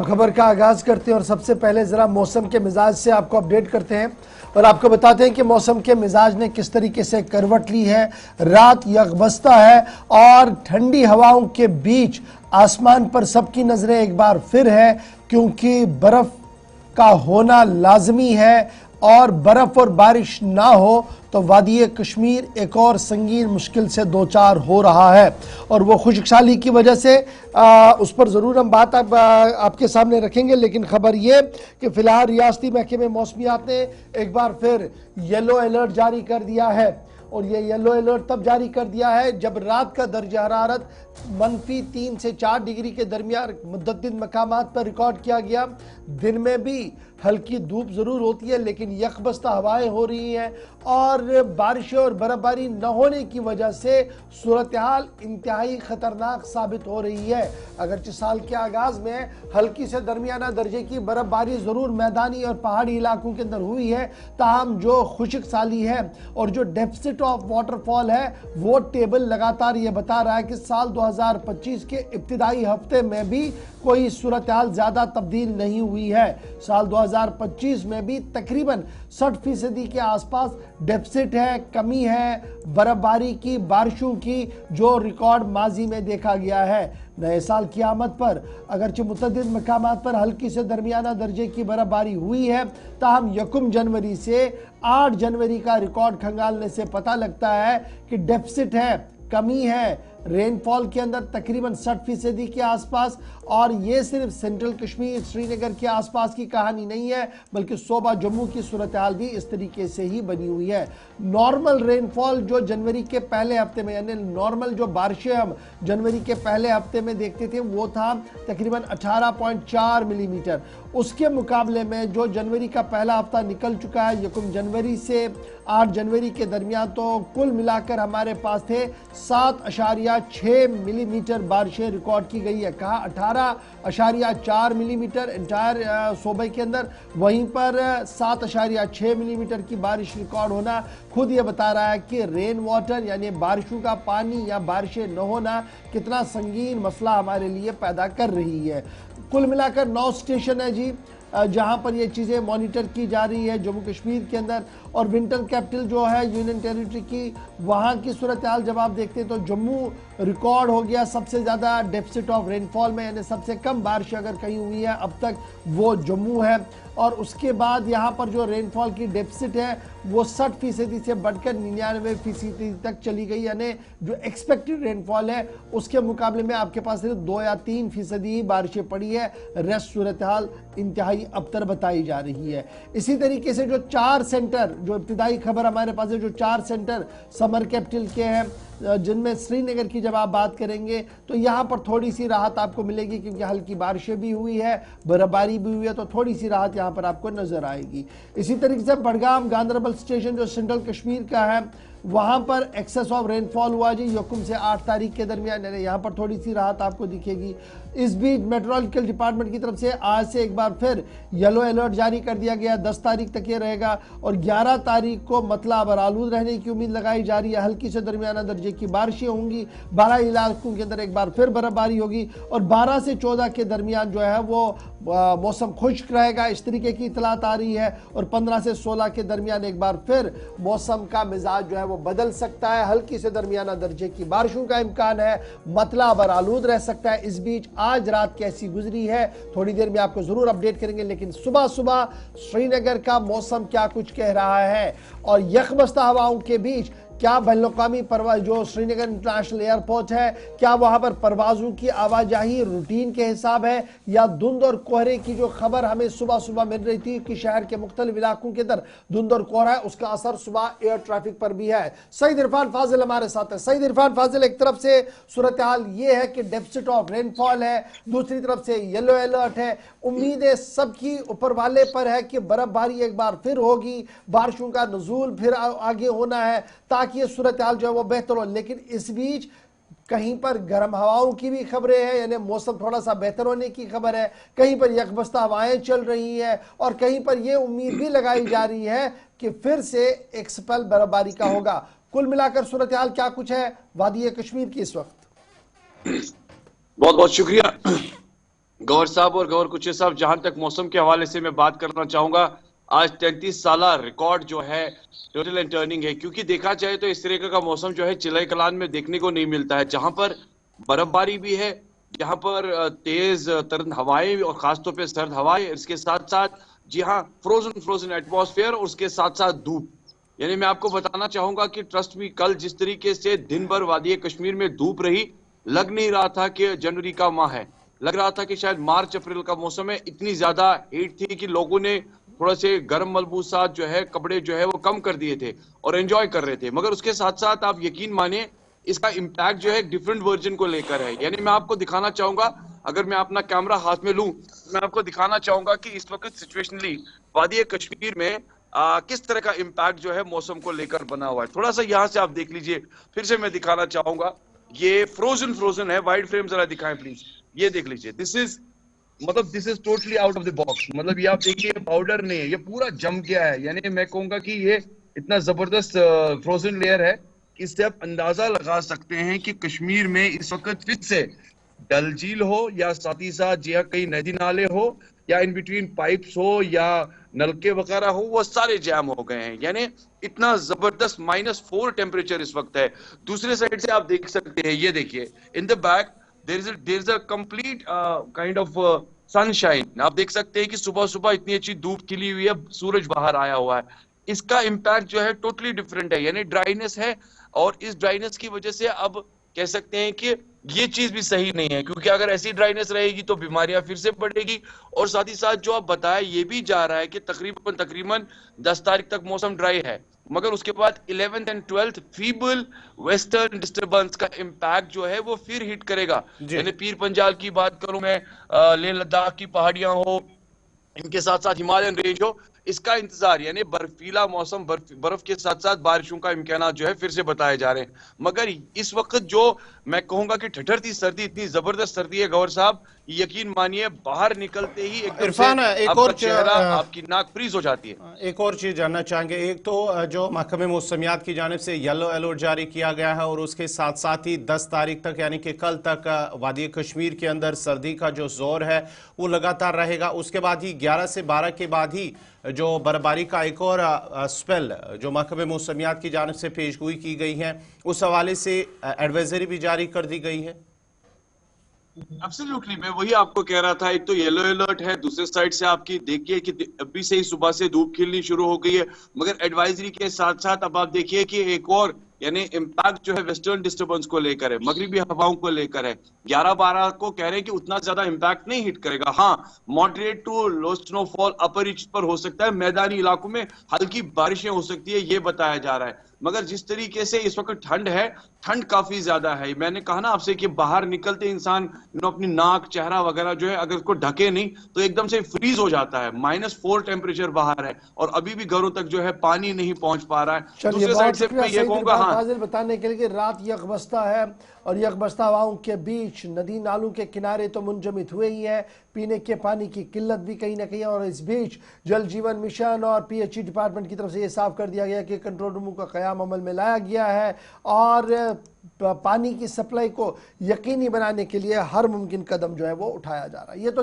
खबर का आगाज करते हैं और सबसे पहले जरा मौसम के मिजाज से आपको अपडेट करते हैं और आपको बताते हैं कि मौसम के मिजाज ने किस तरीके से करवट ली है। रात यकबस्ता है और ठंडी हवाओं के बीच आसमान पर सबकी नजरें एक बार फिर है, क्योंकि बर्फ का होना लाजमी है और बर्फ और बारिश ना हो तो वादी कश्मीर एक और संगीन मुश्किल से दो चार हो रहा है। और वो खुशहाली की वजह से उस पर ज़रूर हम बात आपके सामने रखेंगे, लेकिन खबर ये कि फ़िलहाल रियासती महकमे मौसमियात ने एक बार फिर येलो अलर्ट जारी कर दिया है। और ये येलो अलर्ट तब जारी कर दिया है जब रात का दर्जा हरारत -3 से 4 डिग्री के दरमियान मुतअद्दिद मकामात पर रिकॉर्ड किया गया। दिन में भी हल्की धूप ज़रूर होती है, लेकिन यकबस्ता हवाएं हो रही हैं और बारिशें और बर्फबारी न होने की वजह से सूरत हाल इंतहाई ख़तरनाक साबित हो रही है। अगरचे साल के आगाज़ में हल्की से दरमियाना दर्जे की बर्फबारी ज़रूर मैदानी और पहाड़ी इलाकों के अंदर हुई है, ताहम जो खुश्क साली है और जो डेफिसिट ऑफ वाटरफॉल है वो टेबल लगातार ये बता रहा है कि साल 2025 के इब्तिदाई हफ्ते में भी कोई सूरत हाल ज़्यादा तब्दील नहीं हुई है। साल 2025 में भी तकरीबन 60% के आसपास डेफिसिट है, कमी है बर्फबारी की, बारिशों की, जो रिकॉर्ड माजी में देखा गया है। नए साल की आमद पर अगरचे मुतअद्दिद मकामात पर हल्की से दरमियाना दर्जे की बर्फबारी हुई है, ताहम 1 जनवरी से 8 जनवरी का रिकॉर्ड खंगालने से पता लगता है कि डेफिसिट है, कमी है रेनफॉल के अंदर तकरीबन 60% के आसपास। और ये सिर्फ सेंट्रल कश्मीर श्रीनगर के आसपास की कहानी नहीं है, बल्कि सूबा जम्मू की सूरत हाल भी इस तरीके से ही बनी हुई है। नॉर्मल रेनफॉल जो जनवरी के पहले हफ्ते में, यानी नॉर्मल जो बारिशें हम जनवरी के पहले हफ्ते में देखते थे वो था तकरीबन 18.4 मिलीमीटर। उसके मुकाबले में जो जनवरी का पहला हफ्ता निकल चुका है 1 जनवरी से 8 जनवरी के दरमियान, तो कुल मिलाकर हमारे पास थे 7.6 मिलीमीटर बारिशें रिकॉर्ड की गई है। कहा 18.4 मिलीमीटर इंटायर सूबे के अंदर, वहीं पर 7.6 मिलीमीटर की बारिश रिकॉर्ड होना खुद ये बता रहा है कि रेन वाटर यानी बारिशों का पानी या बारिशें न होना कितना संगीन मसला हमारे लिए पैदा कर रही है। कुल मिलाकर 9 स्टेशन है जी जहां पर ये चीज़ें मॉनिटर की जा रही है जम्मू कश्मीर के अंदर। और विंटर कैपिटल जो है यूनियन टेरिटरी की, वहां की सूरत हाल जब आप देखते हैं तो जम्मू रिकॉर्ड हो गया सबसे ज़्यादा डेफिसिट ऑफ रेनफॉल में, यानी सबसे कम बारिश अगर कहीं हुई है अब तक वो जम्मू है। और उसके बाद यहाँ पर जो रेनफॉल की डेफिसिट है वो 60% से बढ़कर 99% तक चली गई, यानी जो एक्सपेक्टेड रेनफॉल है उसके मुकाबले में आपके पास सिर्फ 2 या 3% ही बारिशें पड़ी है। रेस्ट सूरत हाल इंतहाई अबतर बताई जा रही है। इसी तरीके से जो 4 सेंटर, जो इब्तिदाई खबर हमारे पास है, जो 4 सेंटर समर कैपिटल के हैं, जिनमें श्रीनगर की जब आप बात करेंगे तो यहाँ पर थोड़ी सी राहत आपको मिलेगी, क्योंकि हल्की बारिशें भी हुई है, बर्फबारी भी हुई है, तो थोड़ी सी राहत यहाँ पर आपको नजर आएगी। इसी तरीके से बडगाम गांधरबल स्टेशन जो सेंट्रल कश्मीर का है, वहाँ पर एक्सेस ऑफ रेनफॉल हुआ जी 1 से 8 तारीख के दरमियान, यहाँ पर थोड़ी सी राहत आपको दिखेगी। इस बीच मेट्रोलॉजिकल डिपार्टमेंट की तरफ से आज से एक बार फिर येलो अलर्ट जारी कर दिया गया, 10 तारीख तक ये रहेगा और 11 तारीख को मतला बरालूद रहने की उम्मीद लगाई जा रही है। हल्की से दरमियाना दर्जे की बारिशें होंगी, 12 इलाकों के अंदर एक बार फिर बर्फबारी होगी और 12 से 14 के दरमियान जो है वो मौसम खुश्क रहेगा, इस तरीके की इतलात आ रही है। और 15 से 16 के दरमियान एक बार फिर मौसम का मिजाज जो है वो बदल सकता है, हल्की से दरमियाना दर्जे की बारिशों का इम्कान है, मतला बरालूद रह सकता है। इस बीच आज रात कैसी गुजरी है थोड़ी देर में आपको जरूर अपडेट करेंगे, लेकिन सुबह सुबह श्रीनगर का मौसम क्या कुछ कह रहा है और यकबस्ता हवाओं के बीच क्या बैनुल-अक़वामी परवाज जो श्रीनगर इंटरनेशनल एयरपोर्ट है, क्या वहां पर परवाजों की आवाजाही रूटीन के हिसाब है या धुंध और कोहरे की जो खबर हमें सुबह सुबह मिल रही थी कि शहर के मुख्तलिफ इलाकों के अंदर धुंध और कोहरा है, उसका असर सुबह एयर ट्रैफिक पर भी है। सईद इरफान फाजिल हमारे साथ है। सईद इरफान फाजिल, एक तरफ से सूरत हाल ये है कि डेफिसिट ऑफ रेनफॉल है, दूसरी तरफ से येलो अलर्ट है, उम्मीदें सबकी ऊपर वाले पर है कि बर्फबारी एक बार फिर होगी, बारिशों का नुज़ूल फिर आगे होना है ताकि ये सूरत हाल जो है वो बेहतर हो। लेकिन इस बीच कहीं पर गर्म हवाओं की भी खबरें हैं, यानी मौसम थोड़ा सा बेहतर होने की खबर है, कहीं पर यकबस्ता हवाएं चल रही हैं और कहीं पर यह उम्मीद भी लगाई जा रही है कि फिर से एक स्पेल बर्फबारी का होगा। कुल मिलाकर सूरत हाल क्या कुछ है वादी कश्मीर की इस वक्त? बहुत बहुत शुक्रिया। गौर साहब और गौर कुचे साहब, जहां तक मौसम के हवाले से मैं बात करना चाहूंगा, आज 33 साला रिकॉर्ड जो है टोटल एंड टर्निंग है। क्योंकि देखा जाए तो इस तरीके का मौसम जो है चिलई कलान में देखने को नहीं मिलता है, जहां पर बर्फबारी भी है, जहां पर तेज तर्द हवाएं और खासतौर पर सर्द हवाएं, इसके साथ साथ जी हाँ फ्रोजन फ्रोजन एटमॉस्फेयर और उसके साथ साथ धूप। यानी मैं आपको बताना चाहूंगा कि ट्रस्ट मी, कल जिस तरीके से दिन भर वादी कश्मीर में धूप रही, लग नहीं रहा था कि जनवरी का माह है, लग रहा था कि शायद मार्च अप्रैल का मौसम है। इतनी ज्यादा हीट थी कि लोगों ने थोड़ा से गर्म मलबूसात जो है, कपड़े जो है वो कम कर दिए थे और एंजॉय कर रहे थे। मगर उसके साथ साथ आप यकीन मानिए, इसका इम्पैक्ट जो है एक डिफरेंट वर्जन को लेकर है। यानी मैं आपको दिखाना चाहूंगा, अगर मैं अपना कैमरा हाथ में लूं, मैं आपको दिखाना चाहूंगा कि इस वक्त सिचुएशनली वादी कश्मीर में किस तरह का इम्पैक्ट जो है मौसम को लेकर बना हुआ है। थोड़ा सा यहां से आप देख लीजिए, फिर से मैं दिखाना चाहूंगा। ये फ्रोजन फ्रोजन है, वाइड फ्रेम जरा दिखाएं प्लीज। ये देख लीजिए, this is totally out of the box. मतलब ये आप देखिए, पाउडर नहीं है, ये पूरा जम गया है। यानी मैं कहूंगा कि ये इतना जबरदस्त फ्रोजन लेयर है, इससे आप अंदाजा लगा सकते हैं कि कश्मीर में इस वक्त फिर से डल झील हो या साथ ही साथ या कई नदी नाले हो या इन बिटवीन पाइप्स हो या नलके वगैरह हो, वो सारे जैम हो गए हैं। यानी इतना जबरदस्त -4 टेम्परेचर इस वक्त है। दूसरे साइड से आप देख सकते हैं, ये देखिए in the back there is a complete kind of sunshine. आप देख सकते हैं कि सुबह सुबह इतनी अच्छी धूप खिली हुई है, सूरज बाहर आया हुआ है। इसका इम्पैक्ट जो है टोटली डिफरेंट है, यानी ड्राइनेस है। और इस ड्राइनेस की वजह से अब कह सकते हैं कि ये चीज भी सही नहीं है, क्योंकि अगर ऐसी ड्राइनेस रहेगी तो बीमारियां फिर से बढ़ेगी। और साथ ही साथ जो आप बताया, ये भी जा रहा है कि तकरीबन तकरीबन 10 तारीख तक मौसम ड्राई है, मगर उसके बाद 11th and 12th feeble western disturbance का इम्पैक्ट जो है वो फिर हिट करेगा। जी। यानी पीर पंजाल की बात करूं मैं, लेह लद्दाख की पहाड़ियां हो, इनके साथ साथ हिमालयन रेंज हो, इसका इंतजार, यानी बर्फीला मौसम, बर्फ के साथ साथ बारिशों का इम्कान जो है फिर से बताए जा रहे हैं। मगर इस वक्त जो मैं कहूंगा कि ठठरती सर्दी, इतनी जबरदस्त सर्दी है गौर साहब, यकीन मानिए बाहर निकलते ही एकदम से इरफान, आपका चेहरा, आपकी नाक फ्रीज हो जाती है। एक और चीज़ जानना चाहेंगे। एक तो जो महकमे मौसमियात की जानिब से येलो अलर्ट जारी किया गया है और उसके साथ साथ ही 10 तारीख तक यानी कि कल तक वादी कश्मीर के अंदर सर्दी का जो जोर है वो लगातार रहेगा। उसके बाद ही 11 से 12 के बाद ही जो बर्फबारी का एक और स्पेल जो महकमे मौसमियात की जानिब से पेशगोई की गई है, उस हवाले से एडवाइजरी भी जारी कर दी गई है। एब्सोल्युटली, मैं वही आपको कह रहा था। एक तो येलो अलर्ट है, दूसरे साइड से आपकी देखिए कि अभी से ही सुबह से धूप खिलनी शुरू हो गई है। मगर एडवाइजरी के साथ साथ अब आप देखिए कि एक और यानी इम्पैक्ट जो है वेस्टर्न डिस्टर्बेंस को लेकर है, मगरिबी हवाओं को लेकर है। 11-12 को कह रहे हैं कि उतना ज्यादा इम्पैक्ट नहीं हिट करेगा। हाँ, moderate to low snowfall upper reach पर हो सकता है, मैदानी इलाकों में हल्की बारिशें हो सकती है, ये बताया जा रहा है। मगर जिस तरीके से इस वक्त ठंड है, ठंड काफी ज्यादा है। मैंने कहा ना आपसे कि बाहर निकलते इंसान अपनी नाक, चेहरा वगैरह जो है अगर उसको ढके नहीं तो एकदम से फ्रीज हो जाता है। -4 टेम्परेचर बाहर है और अभी भी घरों तक जो है पानी नहीं पहुंच पा रहा है। चलिए, दूसरे साइड बहुत से शुक्रिया मैं ये सईद कहूंगा, इरफान हाँ, फाजिल बताने के लिए कि रात यकबस्ता है और यकबस्ता हवाओं के बीच नदी नालों के किनारे तो मुंजमद हुए ही है, पीने के पानी की किल्लत भी कहीं ना कहीं। और इस बीच जल जीवन मिशन और PHE डिपार्टमेंट की तरफ से यह साफ कर दिया गया कि कंट्रोल रूम का क़याम अमल में लाया गया है और पानी की सप्लाई को यकीनी बनाने के लिए हर मुमकिन कदम जो है वो उठाया जा रहा है। ये तो